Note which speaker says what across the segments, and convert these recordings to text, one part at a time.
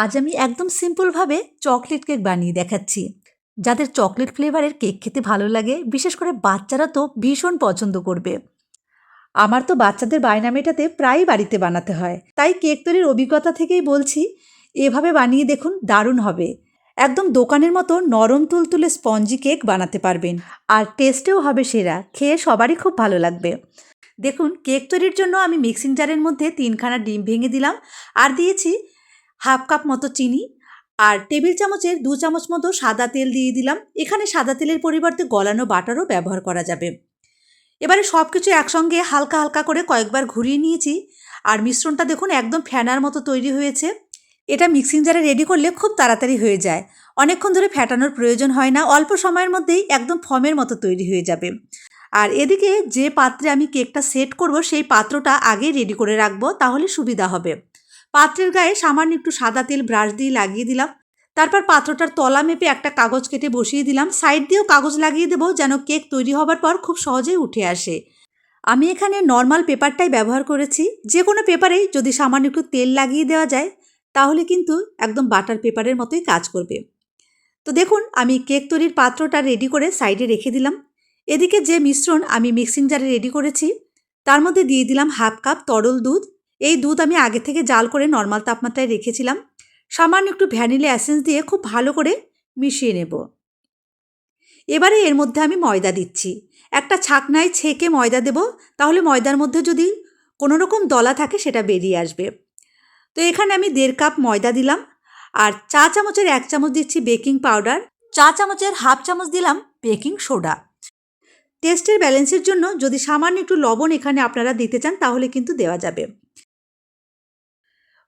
Speaker 1: আজ আমি একদম সিম্পলভাবে চকলেট কেক বানিয়ে দেখাচ্ছি। যাদের চকলেট ফ্লেভারের কেক খেতে ভালো লাগে, বিশেষ করে বাচ্চারা তো ভীষণ পছন্দ করবে। আমার তো বাচ্চাদের বায়না মেটাতে প্রায়ই বাড়িতে বানাতে হয়, তাই কেক তৈরির অভিজ্ঞতা থেকেই বলছি, এভাবে বানিয়ে দেখুন, দারুণ হবে। একদম দোকানের মতো নরম তুলতুলে স্পঞ্জি কেক বানাতে পারবেন, আর টেস্টেও হবে সেরা, খেয়ে সবারই খুব ভালো লাগবে। দেখুন, কেক তৈরির জন্য আমি মিক্সিং জারের মধ্যে 3খানা ডিম ভেঙে দিলাম, আর দিয়েছি হাফ কাপ মতো চিনি, আর টেবিল চামচের 2 চামচ মতো সাদা তেল দিয়ে দিলাম। এখানে সাদা তেলের পরিবর্তে গলানো বাটারও ব্যবহার করা যাবে। এবারে সব কিছু একসঙ্গে হালকা হালকা করে কয়েকবার ঘুরিয়ে নিয়েছি, আর মিশ্রণটা দেখুন একদম ফেনার মতো তৈরি হয়েছে। এটা মিক্সিং জারে রেডি করলে খুব তাড়াতাড়ি হয়ে যায়, অনেকক্ষণ ধরে ফেটানোর প্রয়োজন হয় না, অল্প সময়ের মধ্যেই একদম ফমের মতো তৈরি হয়ে যাবে। আর এদিকে যে পাত্রে আমি কেকটা সেট করব, সেই পাত্রটা আগেই রেডি করে রাখবো, তাহলে সুবিধা হবে। পাত্রের গায়ে সামান্য একটু সাদা তেল ব্রাশ দিয়ে লাগিয়ে দিলাম। তারপর পাত্রটার তলা মেপে একটা কাগজ কেটে বসিয়ে দিলাম। সাইড দিয়েও কাগজ লাগিয়ে দেবো, যেন কেক তৈরি হবার পর খুব সহজেই উঠে আসে। আমি এখানে নর্মাল পেপারটাই ব্যবহার করেছি। যে কোনো পেপারেই যদি সামান্য একটু তেল লাগিয়ে দেওয়া যায়, তাহলে কিন্তু একদম বাটার পেপারের মতোই কাজ করবে। তো দেখুন, আমি কেক তৈরির পাত্রটা রেডি করে সাইডে রেখে দিলাম। এদিকে যে মিশ্রণ আমি মিক্সিং জারে রেডি করেছি, তার মধ্যে দিয়ে দিলাম হাফ কাপ তরল দুধ। এই দুধ আমি আগে থেকে জাল করে নর্মাল তাপমাত্রায় রেখেছিলাম। সামান্য একটু ভ্যানিলা এসেন্স দিয়ে খুব ভালো করে মিশিয়ে নেব। এবারে এর মধ্যে আমি ময়দা দিচ্ছি। একটা ছাকনায় ছেঁকে ময়দা দেব, তাহলে ময়দার মধ্যে যদি কোনো রকম দলা থাকে সেটা বেরিয়ে আসবে। তো এখানে আমি 1.5 কাপ ময়দা দিলাম, আর চা চামচের 1 চামচ দিচ্ছি বেকিং পাউডার, চা চামচের হাফ চামচ দিলাম বেকিং সোডা। টেস্টের ব্যালেন্সের জন্য যদি সামান্য একটু লবণ এখানে আপনারা দিতে চান, তাহলে কিন্তু দেওয়া যাবে।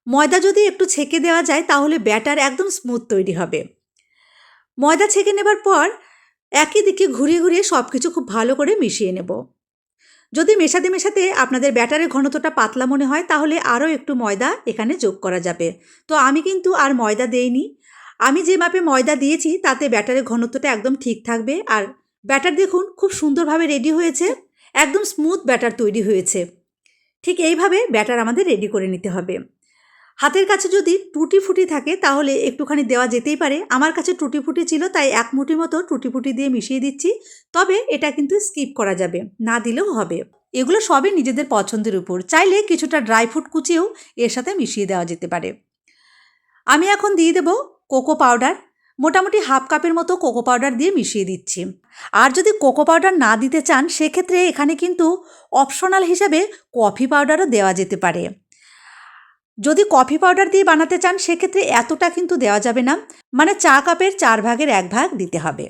Speaker 1: ময়দা যদি একটু ছেঁকে দেওয়া যায়, তাহলে ব্যাটার একদম স্মুথ তৈরি হবে। ময়দা ছেঁকে নেবার পর একই দিকে ঘুরিয়ে ঘুরিয়ে সব কিছু খুব ভালো করে মিশিয়ে নেব। যদি মেশাতে মেশাতে আপনাদের ব্যাটারের ঘনত্বটা পাতলা মনে হয়, তাহলে আরও একটু ময়দা এখানে যোগ করা যাবে। তো আমি কিন্তু আর ময়দা দেইনি। আমি যে মাপে ময়দা দিয়েছি, তাতে ব্যাটারের ঘনত্বটা একদম ঠিক থাকবে। আর ব্যাটার দেখুন খুব সুন্দরভাবে রেডি হয়েছে, একদম স্মুথ ব্যাটার তৈরি হয়েছে। ঠিক এইভাবে ব্যাটার আমাদের রেডি করে নিতে হবে। হাতের কাছে যদি টুটি ফুটি থাকে, তাহলে একটুখানি দেওয়া যেতেই পারে। আমার কাছে টুটি ফুটি ছিল, তাই 1 মুঠি মতো টুটি ফুটি দিয়ে মিশিয়ে দিচ্ছি। তবে এটা কিন্তু স্কিপ করা যাবে, না দিলেও হবে। এগুলো সবই নিজেদের পছন্দের উপর, চাইলে কিছুটা ড্রাই ফ্রুট কুচিয়েও এর সাথে মিশিয়ে দেওয়া যেতে পারে। আমি এখন দিয়ে দেব কোকো পাউডার। মোটামুটি হাফ কাপের মতো কোকো পাউডার দিয়ে মিশিয়ে দিচ্ছি। আর যদি কোকো পাউডার না দিতে চান, সেক্ষেত্রে এখানে কিন্তু অপশনাল হিসাবে কফি পাউডারও দেওয়া যেতে পারে। যদি কফি পাউডার দিয়ে বানাতে চান, সেক্ষেত্রে এতটা কিন্তু দেওয়া যাবে না, মানে চা কাপের 4 ভাগের 1 ভাগ দিতে হবে।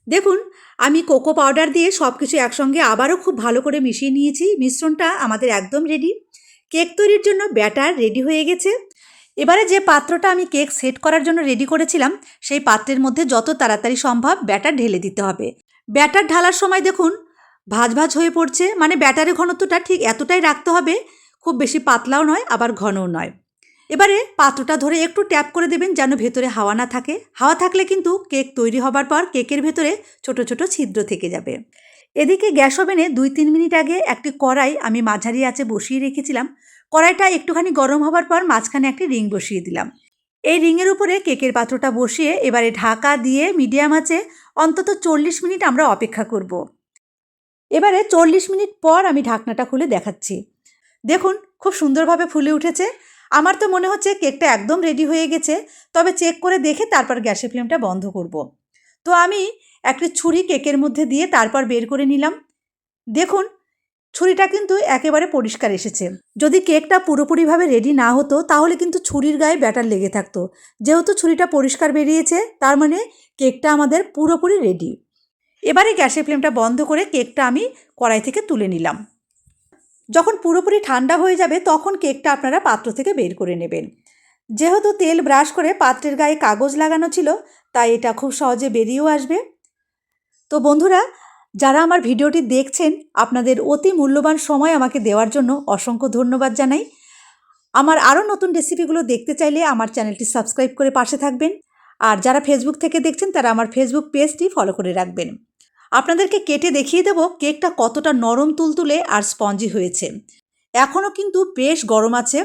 Speaker 1: দেখুন, আমি কোকো পাউডার দিয়ে সব কিছু একসঙ্গে আবারও খুব ভালো করে মিশিয়ে নিয়েছি। মিশ্রণটা আমাদের একদম রেডি। কেক তৈরির জন্য ব্যাটার রেডি হয়ে গেছে। এবারে যে পাত্রটা আমি কেক সেট করার জন্য রেডি করেছিলাম, সেই পাত্রের মধ্যে যত তাড়াতাড়ি সম্ভব ব্যাটার ঢেলে দিতে হবে। ব্যাটার ঢালার সময় দেখুন ভাজ ভাজ হয়ে পড়ছে, মানে ব্যাটারের ঘনত্বটা ঠিক এতটাই রাখতে হবে, খুব বেশি পাতলাও নয়, আবার ঘনও নয়। এবারে পাত্রটা ধরে একটু ট্যাপ করে দেবেন, যেন ভেতরে হাওয়া না থাকে। হাওয়া থাকলে কিন্তু কেক তৈরি হবার পর কেকের ভেতরে ছোট ছোট ছিদ্র থেকে যাবে। এদিকে গ্যাস ওভেনে 2-3 মিনিট আগে একটি কড়াই আমি মাঝারি আঁচে বসিয়ে রেখেছিলাম। কড়াইটা একটুখানি গরম হবার পর মাঝখানে একটি রিং বসিয়ে দিলাম। এই রিংয়ের উপরে কেকের পাত্রটা বসিয়ে এবারে ঢাকা দিয়ে মিডিয়াম আঁচে অন্তত 40 মিনিট আমরা অপেক্ষা করব। এবারে 40 মিনিট পর আমি ঢাকনাটা খুলে দেখাচ্ছি। দেখুন, খুব সুন্দরভাবে ফুলে উঠেছে। আমার তো মনে হচ্ছে কেকটা একদম রেডি হয়ে গেছে। তবে চেক করে দেখে তারপর গ্যাসের ফ্লেমটা বন্ধ করব। তো আমি একটি ছুরি কেকের মধ্যে দিয়ে তারপর বের করে নিলাম। দেখুন, ছুরিটা কিন্তু একেবারে পরিষ্কার এসেছে। যদি কেকটা পুরোপুরিভাবে রেডি না হতো, তাহলে কিন্তু ছুরির গায়ে ব্যাটার লেগে থাকতো। যেহেতু ছুরিটা পরিষ্কার বেরিয়েছে, তার মানে কেকটা আমাদের পুরোপুরি রেডি। এবারে গ্যাসের ফ্লেমটা বন্ধ করে কেকটা আমি কড়াই থেকে তুলে নিলাম। যখন পুরোপুরি ঠান্ডা হয়ে যাবে, তখন কেকটা আপনারা পাত্র থেকে বের করে নেবেন। যেহেতু তেল ব্রাশ করে পাত্রের গায়ে কাগজ লাগানো ছিল, তাই এটা খুব সহজে বেরিয়েও আসবে। তো বন্ধুরা, যারা আমার ভিডিওটি দেখছেন, আপনাদের অতি মূল্যবান সময় আমাকে দেওয়ার জন্য অসংখ্য ধন্যবাদ জানাই। আমার আরও নতুন রেসিপিগুলো দেখতে চাইলে আমার চ্যানেলটি সাবস্ক্রাইব করে পাশে থাকবেন। আর যারা ফেসবুক থেকে দেখছেন, তারা আমার ফেসবুক পেজটি ফলো করে রাখবেন। আপনাদেরকে কেটে দেখিয়ে দেব কেকটা কতটা নরম তুলতুলে আর স্পঞ্জি হয়েছে। এখনও কিন্তু বেশ গরম আছে।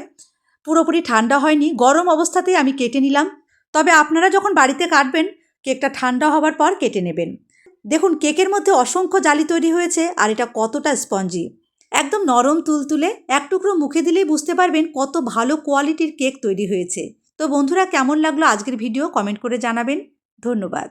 Speaker 1: পুরোপুরি ঠান্ডা হয়নি, গরম অবস্থাতেই আমি কেটে নিলাম। তবে আপনারা যখন বাড়িতে কাটবেন কেকটা ঠান্ডা হবার পর কেটে নেবেন। দেখুন কেকের মধ্যে অসংখ্য জালি তৈরি হয়েছে আর এটা কতটা স্পঞ্জি, একদম নরম তুলতুলে। এক টুকরো মুখে দিলেই বুঝতে পারবেন কত ভালো কোয়ালিটির কেক তৈরি হয়েছে। তো বন্ধুরা, কেমন লাগলো আজকের ভিডিও কমেন্ট করে জানাবেন। ধন্যবাদ।